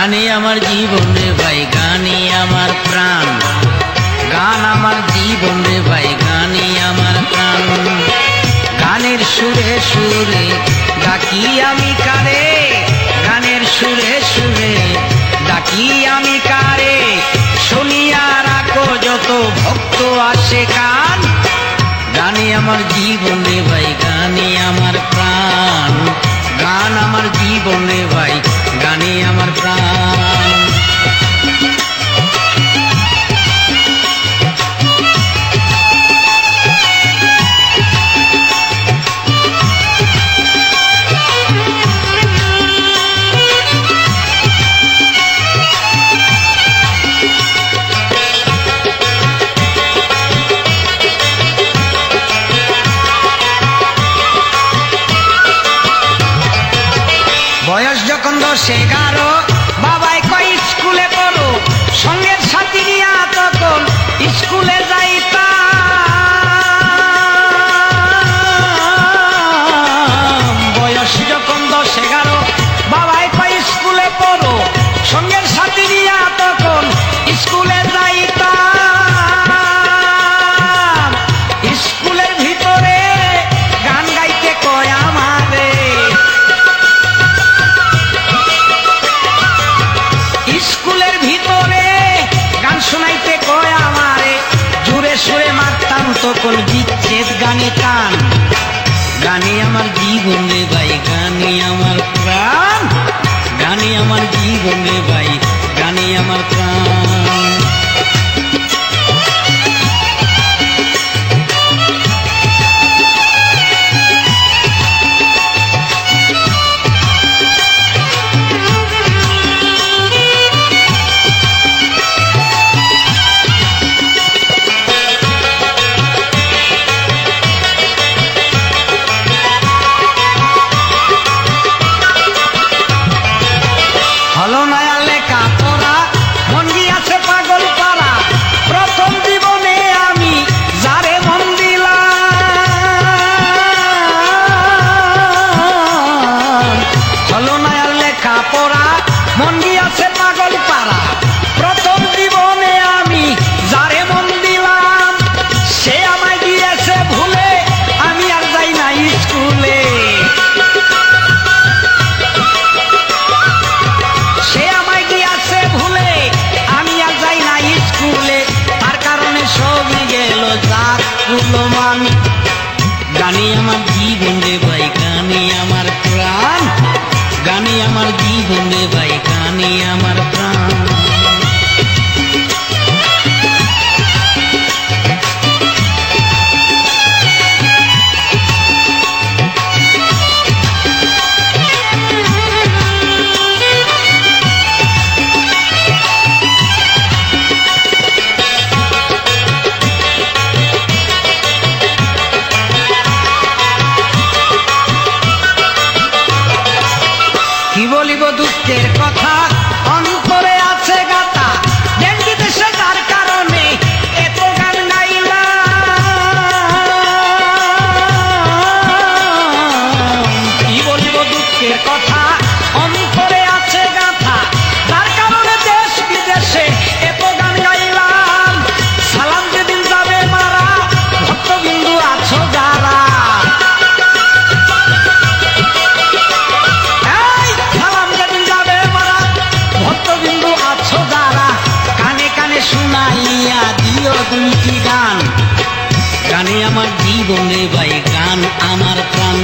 গানে আমার জীবন রে ভাই, গানে আমার প্রাণ, গান আমার জীবন রে ভাই, গানে আমার প্রাণ। গানের সুরে সুরে ডাকি আমি কারে, গানের সুরে সুরে ডাকি আমি কারে, শুনিয়া রাখো যত ভক্ত আসে কান। গানে আমার জীবন রে ভাই, গানে আমার প্রাণ, গান আমার জীবন রে ভাই, গানে আমার প্রাণ। বয়স যখন 10-11 বাবাই কয় স্কুলে পড়ো, সঙ্গের সাথী নিয়া তখন স্কুলে যাইতাম। বয়স যখন 10-11 বাবাই কয় স্কুলে পড়ো, সঙ্গের সাথী নিয়া তখন স্কুলে যাইতাম। স্কুলের ভিতরে গান গাইতে কয় আমারে, স্কুলের ভিতরে গান শোনাইতে কয় আমারে, জোরে সুরে মারতাম তখন বিচ্ছেদ গানে টান। গানে আমার জীবন রে ভাই, গানে আমার প্রাণ, গানে আমার জীবন রে ভাই, গানে আমার প্রাণ। হলো না লেখা পড়া, মন গিয়াছে পাগল পাড়া, প্রথম জীবনে আমি যারে মন দিলাম। হলো না লেখা পড়া, মন গিয়াছে পাগল পাড়া, প্রথম জীবনে আমি যারে মন দিলাম। সে আমায় দিয়েছে ভুলে, আমি আর যাই না স্কুলে। সে আমায় দিয়েছে ভুলে, আমি আর যাই না স্কুলে। তার কারণে সবই গেল যাক কুলমান। গানে আমার জীবন রে ভাই, গানে আমার প্রাণ, গানে আমার জীবন রে ভাই, গানে আমার প্রাণ। কি বলিব দুঃখের কথা, অন্তরে আছে গাথা, দেশ বিদেশে তার কারণে এত গান গাইলাম। কি বলিব দুঃখের কথা, অন্তরে আছে গাথা, তার কারণে দেশ বিদেশে এত গান গাইলাম। সালাম যেদিন যাবে মারা, ভক্তবিন্দু আছো যারা, ভক্তবিন্দু আছো যারা, কানে কানে শুনাইয়া দিও দুইটি গান। গানে আমার জীবন রে ভাই, গান আমার প্রাণ,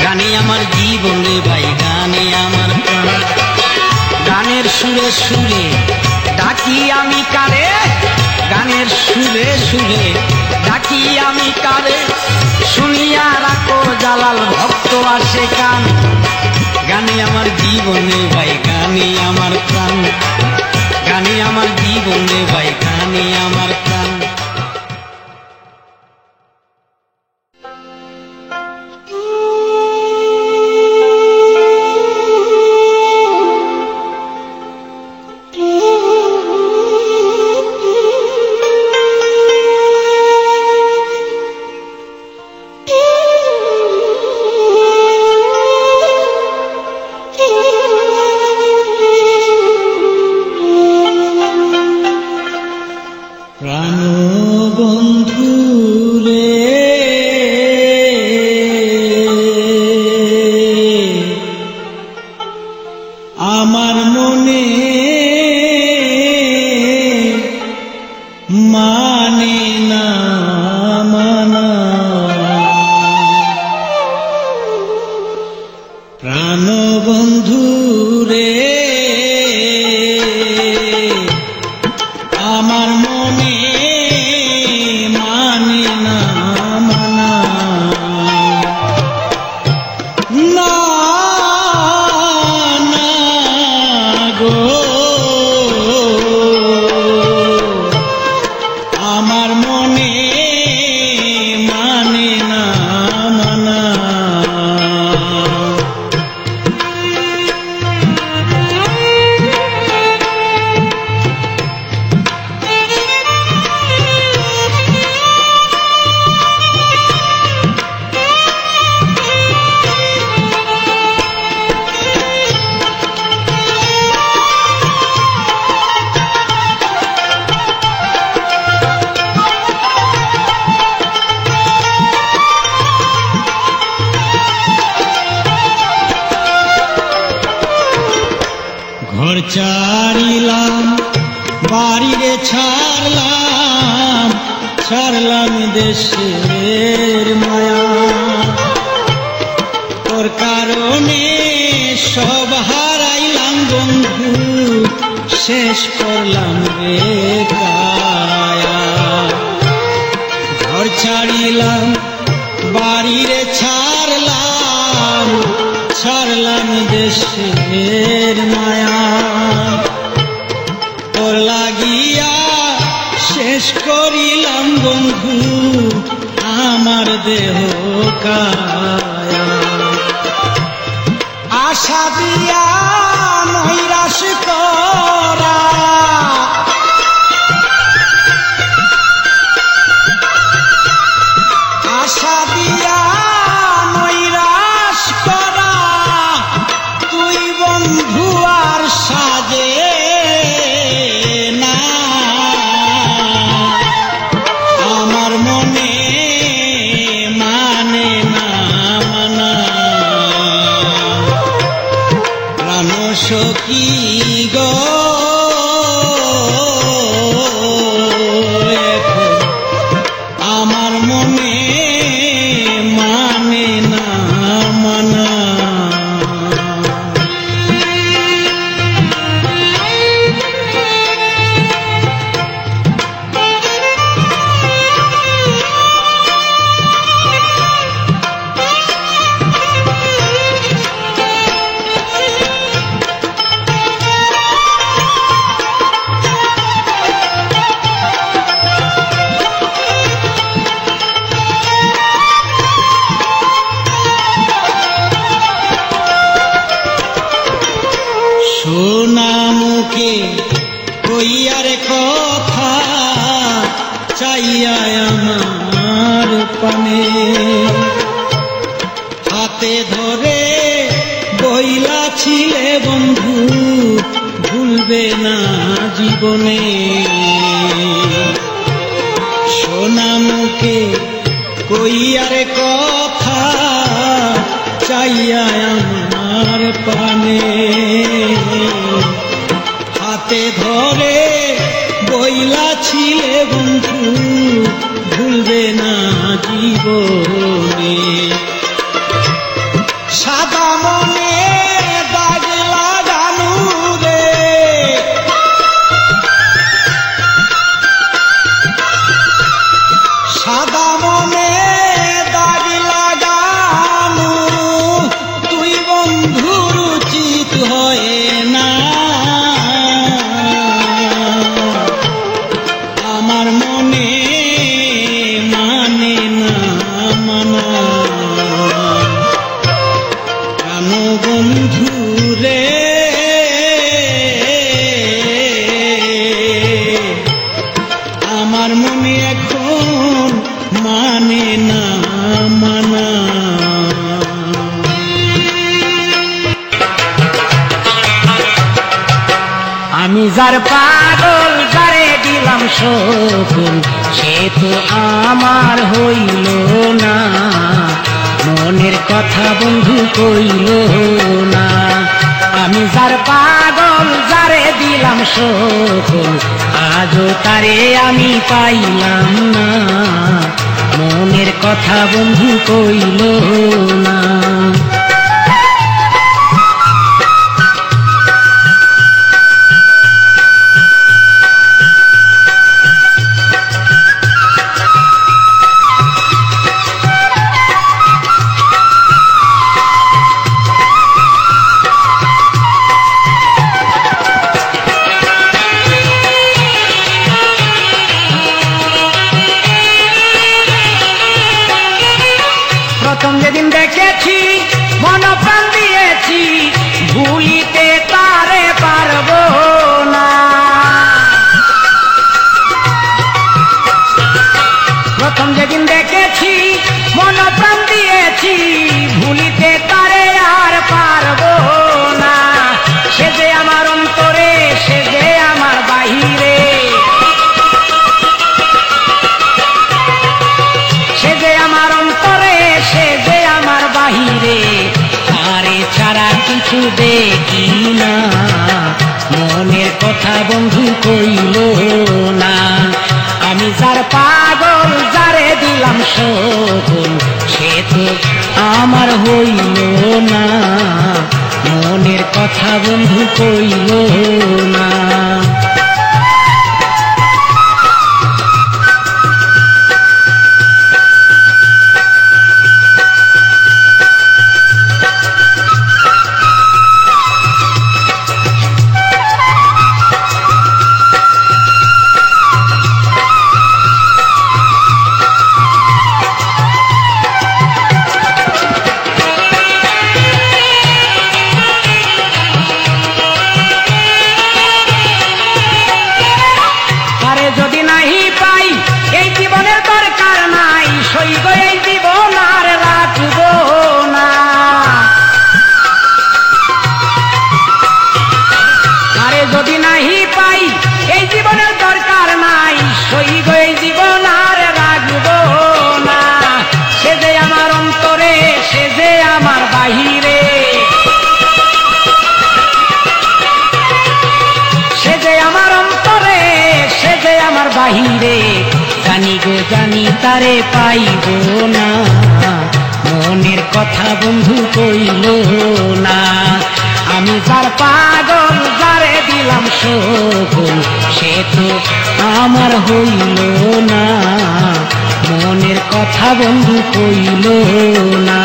গানে আমার জীবন রে ভাই, গানে আমার প্রাণ। গানের সুরে সুরে ডাকি আমি কারে, গানের সুরে সুরে ডাকি আমি কারে, শুনিয়া রাখো জালাল ভক্ত আসে কান। গানে আমার জীবন রে ভাই, গানে আমার প্রাণ, গানে আমার জীবন রে ভাই, গানে আমার প্রাণ। আমার মনে মানে না মানা, প্রাণবন্ধু রে আমার মনে মানে না মানা, না না গো আমার মনে মানে না মানা। ঘর ছাড়িলাম বাড়িরে ছাড়লাম, ছাড়লাম দেশের মায়া, তোর কারণে সব হারাইলাম বন্ধু, শেষ করলাম রে কায়া। ঘর ছাড়িলাম বাড়িরে ছাড়লাম, ছাড়লাম দেশের মায়া, তোর লাগিয়া শেষ করিলাম বন্ধু আমার দেহ কায়া। আশা দিয়া নৈরাশ করা, আশা দিয়া নৈরাশ করা, তুই বন্ধু আর সাজে না, আমার মনে মানে না মানা, প্রাণ সখী গো আমার মনে মানে না মানা। সোনা মুখে কইয়ার কথা চাইয়া আমার পানে, হাতে ধরে বইলা ছিলে বন্ধু ভুলবে না জীবনে। সোনা মুখে কইয়ার কথা চাইয়া আমার পানে, হাতে ধরে বইলা ছিলে বন্ধু ভুলবে না জীবনে। সাদা মনে দাগ লাগানো রে, সাদা মনে দাগ লাগানো, তুই বন্ধুর উচিত হয় না, আমার মনে মানে না মানা, প্রাণ বন্ধু রে আমার মনে এখন মানে না মানা। আমি যার পাগল যারে দিলাম সকল, সে তো আমার হইল না, মনের কথা বন্ধু কইল না। আমি যার সকল, আজও তারে আমি পাইলাম না, মনের কথা বন্ধু কইল না। প্রথম যেদিন দেখেছি মন প্রাণ দিয়েছি, ভুলিতে তারে পারবো না। প্রথম যেদিন দেখেছি মন প্রাণ দিয়েছি, ভুলিতে তারে আর পারবো না। সে যে আমার অন্তরে, সে যে আমার বাহিরে, সে যে আমার অন্তরে, সে যে আমার বাহিরে, তারে ছাড়া কিছু দেখি না, মনের কথা বন্ধু কইল না। আমি যার পাগল, যারে দিলাম সকল, সে তো আমার হইল না, মনের কথা বন্ধু কইল না। যদি নাহি পাই এই জীবনের দরকার নাই, সইব এই জীবন আর রাখব না। আরে যদি নাহি পাই এই জীবনের দরকার নাই, সইব এই জীবন আর রাখব না। সে যে আমার অন্তরে, সে যে আমার বাহিরে, সে যে আমার অন্তরে, সে যে আমার বাহিরে, জানি গো জানি তারে পাইব না, মনের কথা বন্ধু কইল না। আমি যার পাগল, যারে দিলাম সকল, সে তো আমার হইল না, মনের কথা বন্ধু কইল না।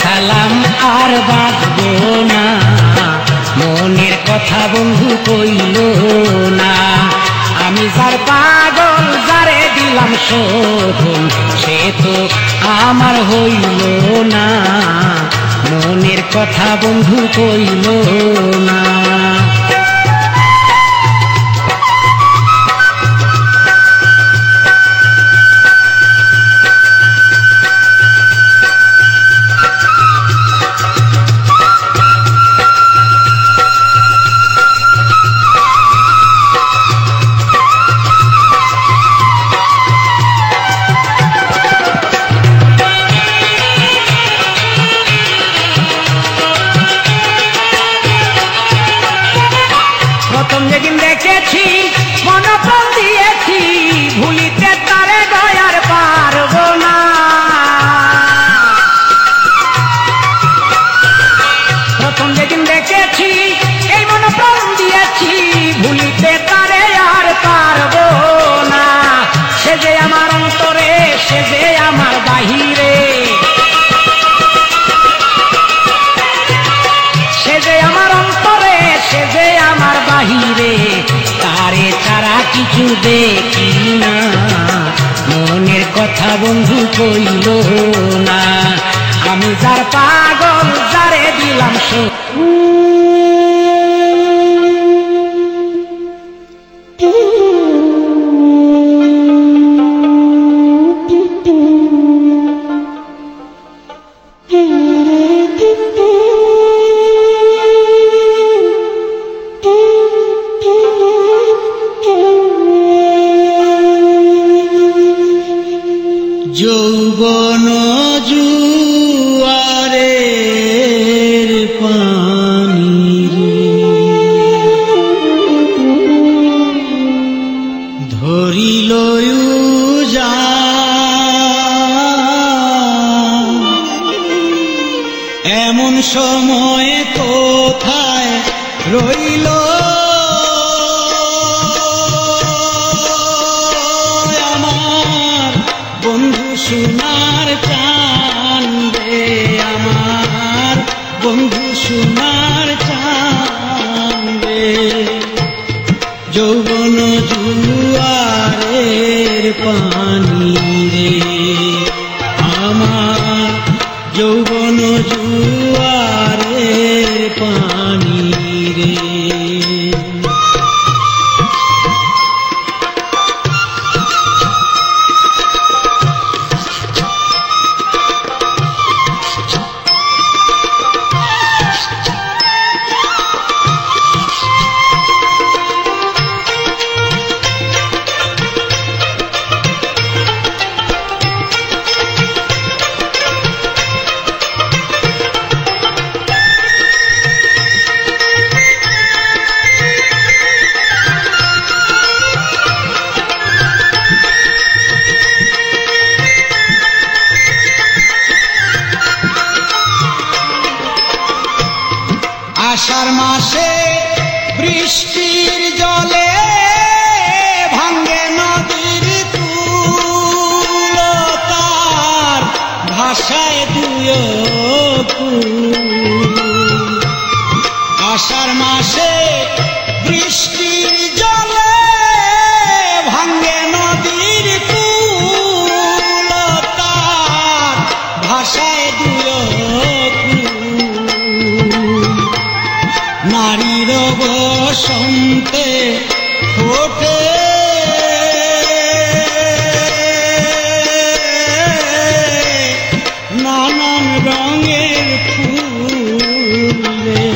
সালাম আর বাঁধবো না, মনের কথা বন্ধু কইল না। আমি যার পাগল, যারে দিলাম সকল, সে তো আমার হইল না, মনের কথা বন্ধু কইল না। বাহিরে তারে ছাড়া কিছু দেখি না, মনের কথা বন্ধু কইল না, আমি যার পাগল যারে দিলাম যৌবন জুয়ারের পানি ধরিল যা এমন সময় কোথায় রইল বন্ধু সোনার চান রে, আমার বন্ধু সোনার চান রে, যৌবন জুয়ারের পানি রে, আমার যৌবন জুয়ারের পানি রে। আষাঢ় মাসে বৃষ্টির জলে ভাঙ্গে নদীর কূল, তার ভাষায় দুয় কুল। আষাঢ় মাসে বৃষ্টির জলে ভাঙ্গে নদীর কূল, তার ভাষায় দুয় নারীর বসন্তে ফোটে নানান রঙের ফুলে,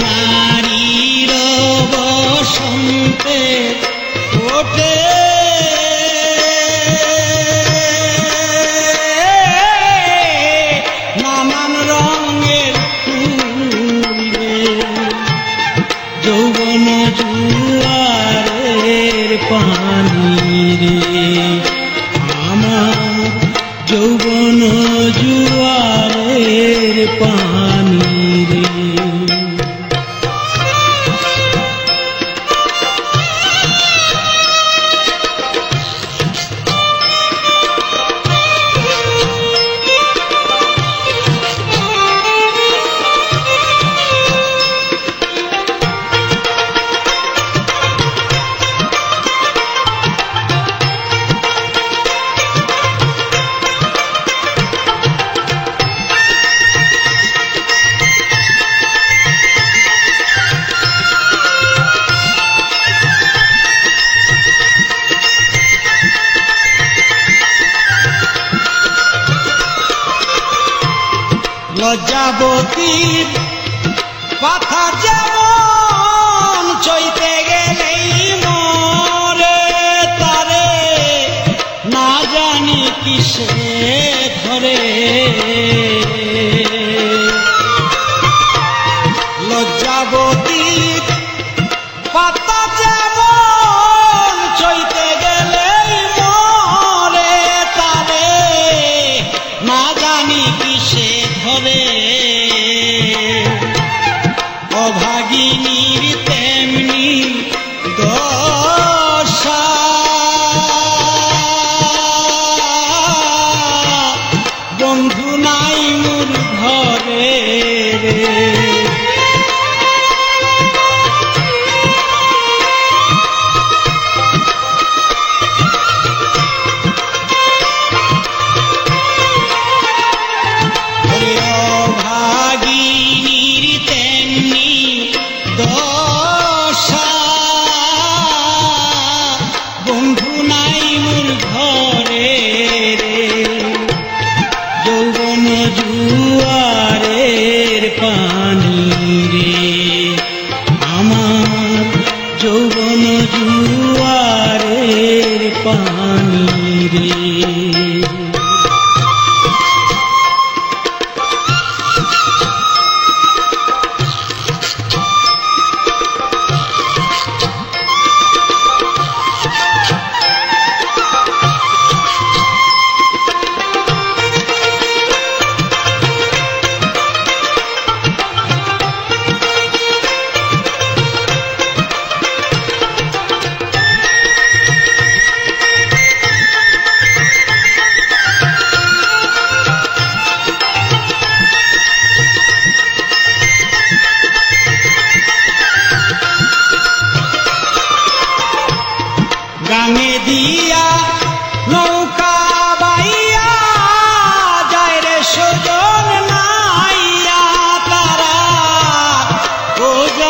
নারীর বসন্তে ফোটে নানান রঙের ফুলে, যৌবন জুয়ারের পানি রে, আমার যৌবন জুয়ারের পানি রে। লজ্জাবতীর কথা যেমন চইতে গেলেই মরে, তারে না জানি কিসে ধরে, লজ্জাবতীর পাতা যেমন চইতে গেলেই মরে, তারে না জানি কিসে ধরে, অভাগিনীর তেমনি দশা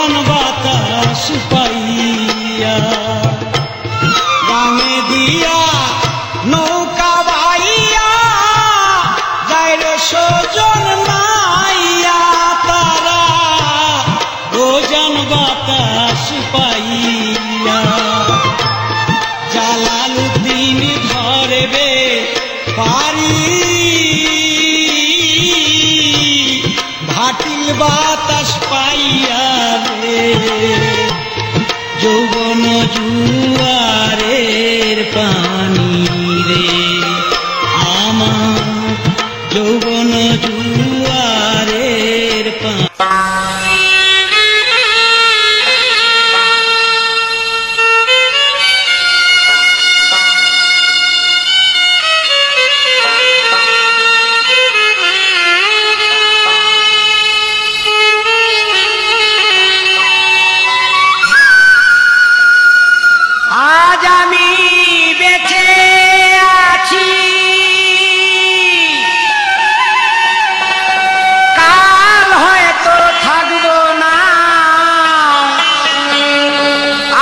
ওজন বাতাস পাইয়া গাঙে দিয়া নৌকা বাইয়া যায় রে সজন নাইয়া তারা ওজন বাতাস পাইয়া জালালউদ্দিন ধরবে পারি ভাটিল বাতাস পাইয়া রে যৌবন জুয়ারের পানি রে আমার যৌবন জুয়ারের পানি। আজ আমি বেঁচে আছি কাল হয়তো থাকবো না।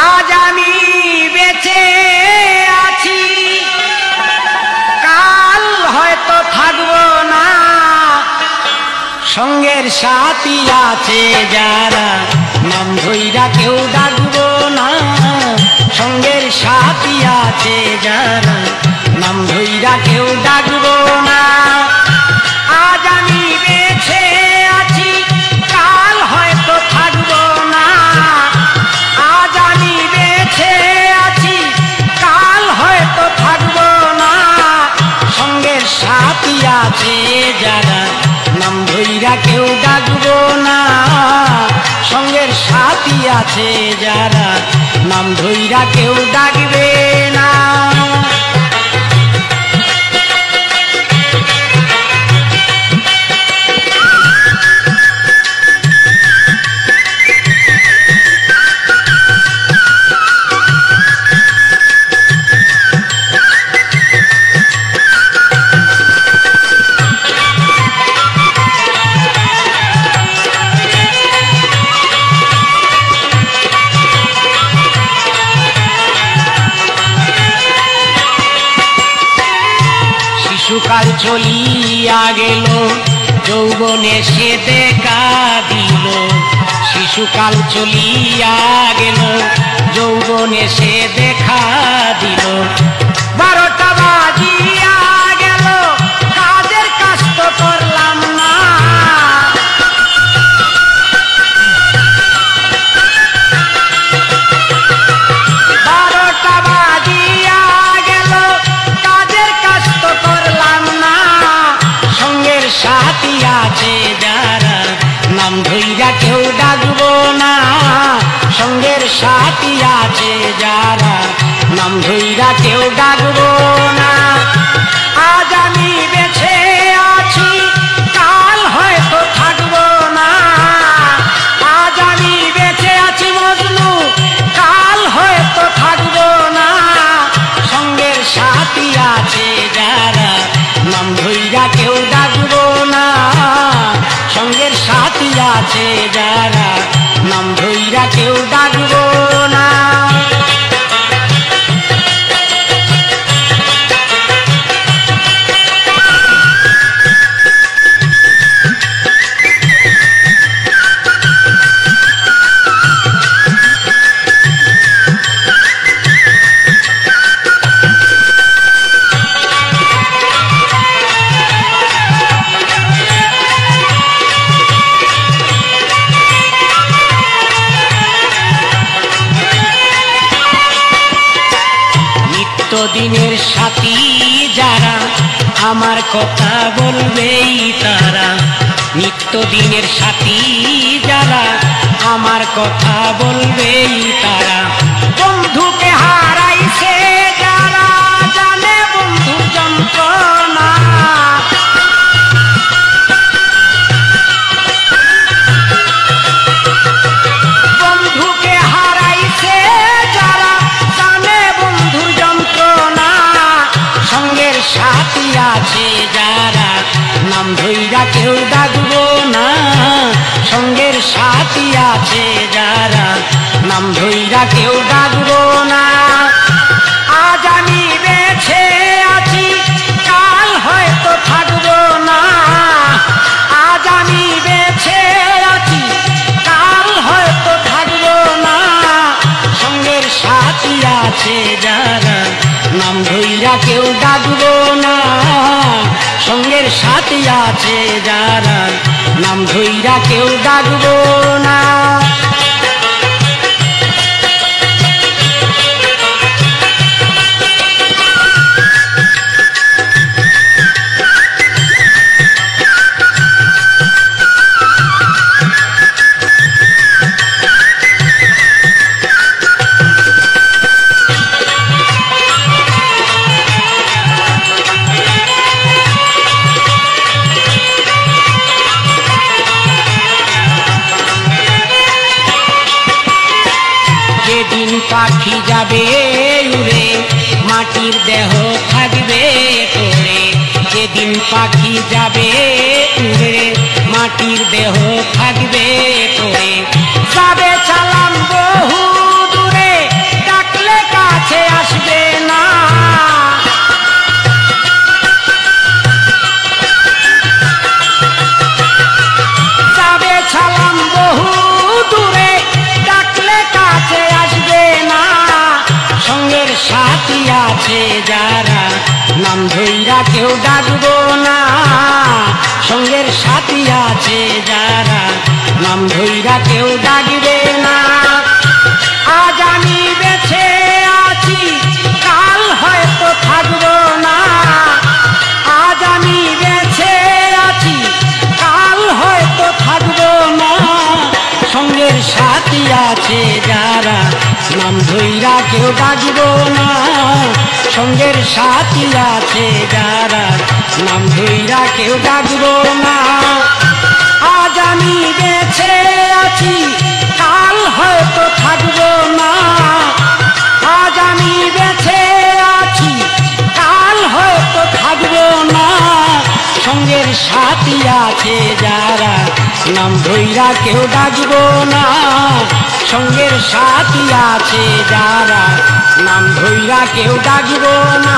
আজ আমি বেঁচে আছি কাল হয়তো থাকবো না। সঙ্গের সাথী আছে যারা নাম ধইরা কেউ ডাকবো না। সঙ্গের সাথী আছে যারা নাম ধইরা কেউ ডাকবো না। আজ আমি বেঁচে আছি কাল হয়তো থাকবো না। আজ আমি বেঁচে আছি কাল হয়তো থাকবো না। সঙ্গের সাথী আছে যারা নাম ধইরা কেউ ডাকবো না। সঙ্গের সাথী আছে যারা নাম ধইরা কেউ ডাকবে না। শিশুকাল চলিয়া গেল যৌবনে সে দেখা দিল। শিশুকাল চলিয়া গেল যৌবনে সে দেখা দিল। 12টা বাজিয়া গেল কাজের কাজ তো করলাম না। 12টা বাজিয়া গেল কাজের কাজ তো করলাম না। সঙ্গের সাথী আছে যারা নাম ধইরা কেউ ডাকবো না। সঙ্গের সাথী আছে যারা নাম ধইরা কেউ ডাকবো না। আজ আমি বেঁচে আছি কাল হয়তো থাকবো না। আজ আমি বেঁচে আছি মজনু কাল হয়তো থাকবো না। সঙ্গের সাথী আছে যারা নাম ধইরা কেউ ডাকবো না। সঙ্গের সাথী আছে যারা নাম ধইরা কেউ ডাকবো না। দিনের সাথী যারা আমার কথা বলবেই তারা। নিত্যদিনের সাথী যারা আমার কথা বলবেই তারা। বন্ধুকে হারাইছে যারা জানে বন্ধুর যন্ত্রণা। বন্ধুকে হারাইছে যারা জানে বন্ধুর যন্ত্রণা। সঙ্গের সাথী আছে যারা নাম ধইরা কেউ ডাকবো না। সঙ্গের সাথী আছে যারা ধইরা কেউ ডাকবো না। আজ আমি বেঁচে আছি, কাল হয়তো থাকবো না। আজ আমি বেঁচে আছি, কাল হয়তো থাকবো না। সঙ্গের সাথী আছে যারা, নাম ধইরা কেউ ডাকবো না। সঙ্গের সাথী আছে যারা, নাম ধইরা কেউ ডাকবো না। যেদিন পাখি যাবে উড়ে, মাটির দেহ থাকবে পড়ে। যেদিন পাখি যাবে উড়ে, মাটির দেহ থাকবে পড়ে। যাবে চালাম বহু দূরে, ডাকলে কাছে আসবে না। যাবে চালাম বহু দূরে, ডাকলে কাছে আসবে না। সঙ্গের সাথী আছে যারা, নাম ধইরা কেউ ডাকবো না। সঙ্গের সাথী আছে যারা, নাম ধইরা কেউ ডাকবে না। আজ আমি বেঁচে আছি, কাল হয়তো থাকবো না। আজ আমি বেঁচে আছি, কাল হয়তো থাকবো না। সঙ্গের সাথী আছে যারা, নাম ধইরা কেউ ডাকবো না। সঙ্গের সাথী আছে যারা, নাম ধইরা কেউ ডাকবো না। আজ আমি বেঁচে আছি, কাল হয়তো থাকবো না। আজ আমি বেঁচে আছি, কাল হয়তো থাকবো না। সঙ্গের সাথী আছে যারা, নাম ধইরা কেউ ডাকবো না। সঙ্গের সাথী আছে যারা, নাম ধইরা কেউ ডাকবো না।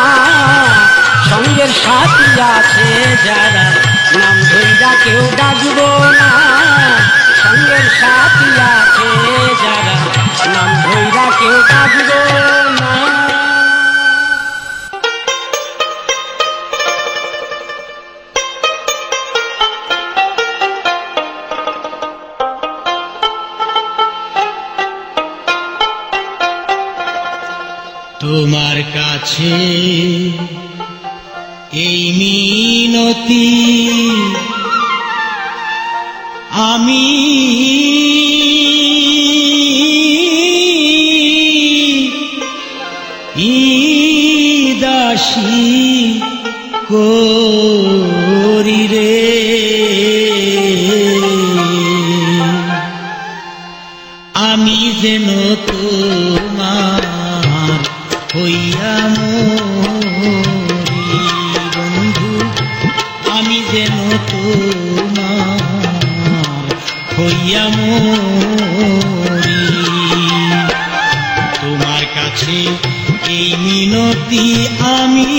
সঙ্গের সাথী আছে যারা, নাম ধইরা কেউ ডাকবো না। সঙ্গের সাথী আছে যারা, নাম ধইরা কেউ ডাকবো না। তোমার কাছে এই মিনতি আমি দাসী করি রে। আমি যেন তোমার হইয়া মরি বন্ধু, আমি যেন তোমার হইয়া মরি। তোমার কাছে এই মিনতি আমি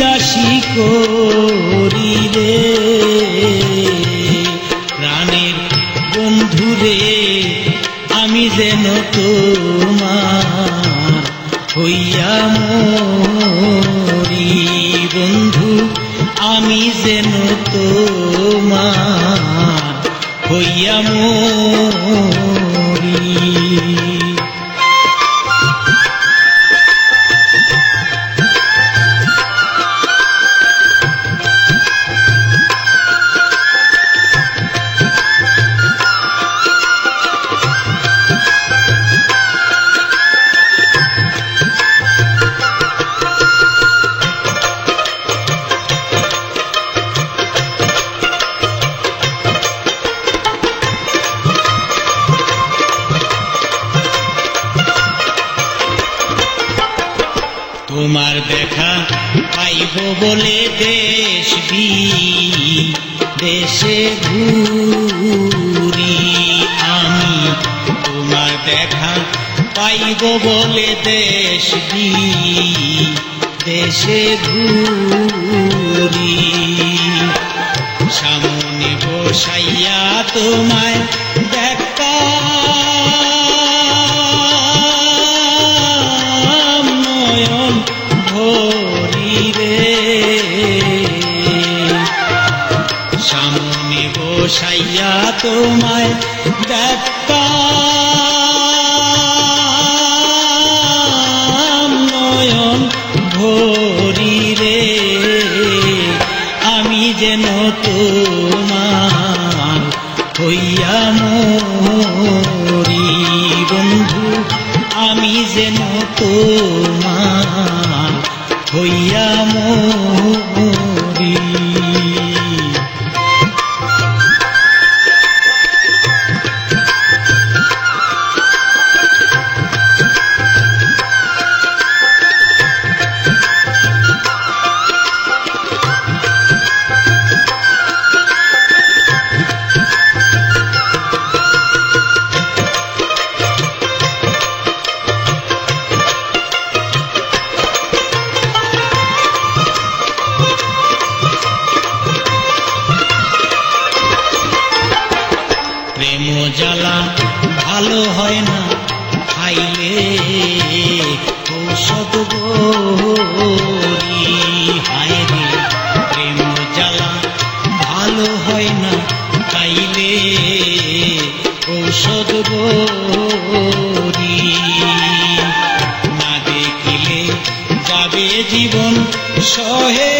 দাসী করি রে। প্রাণের বন্ধুরে আমি যেন তোমার হইয়া মরি বন্ধু, আমি যেন তোমার হইয়া মরি। তোমার দেখা পাইব বলে দেশ দেশে ঘুরি। আমি তোমার দেখা পাইব বলে দেশে ঘুরি। সামনে বসাইয়া তোমায় দেখতাম নয়ন ভরি রে। সামনে বসাইয়া তোমায় দেখতাম নয়ন ভরি রে। আমি যেন তোমার হইয়া মরি বন্ধু, আমি যেন তোমার হইয়া মরি। প্রেম জ্বালা ভালো হয় না খাইলে ঔষধ বড়ি। হায় রে প্রেম জ্বালা ভালো হয় না খাইলে ঔষধ বড়ি। না দেখিলে যাবে জীবন সহে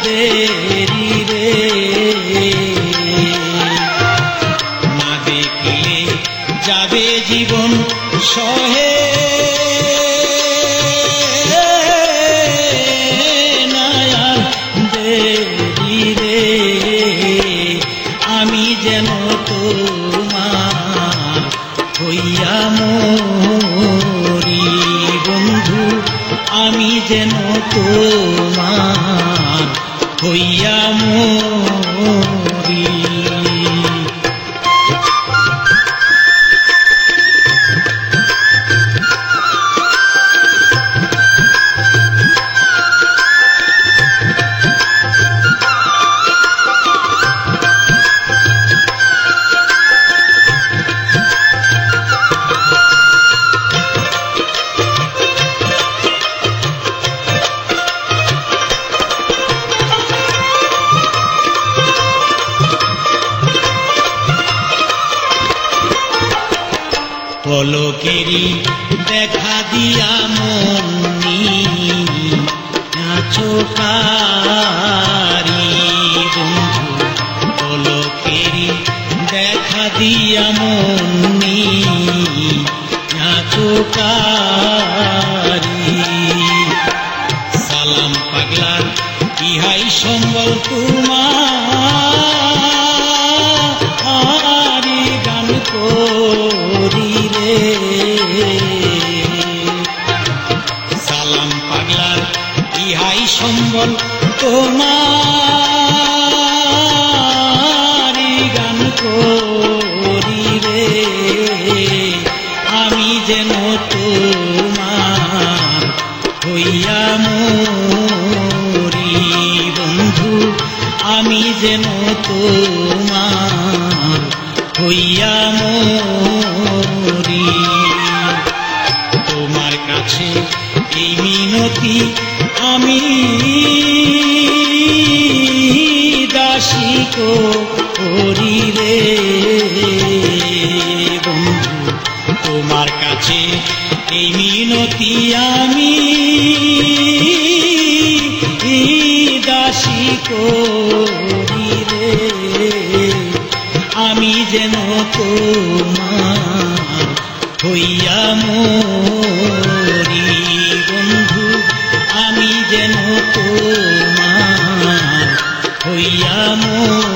দেরি রে। না দেখিলে যাবে জীবন সহে নায়ার দেরি রে। আমি যেন তোমার হইয়া মরি বন্ধু, আমি যেন তোমার হইয়া মরি। পলকেরি দেখা দিয়া মনি নাচকারি বন্ধু। পলকেরি দেখা দিয়া মনি নাচকারি। সালাম পাগলা ইহাই সম্বল তোমার গান করি রে। সালাম পাগলার ইহাই সম্বল তোমার গান করি রে। আমি যেন তোমার হইয়া মরি বন্ধু, আমি যেন তোমার হইয়া মরি। তোমার কাছে এই মিনতি আমি দাসী করি রে বন্ধু। তোমার কাছে এই মিনতি আমি দাসী করি রে। আমি যেন তোমার হইয়া মরি বন্ধু, আমি যেন তোমার হইয়া মরি।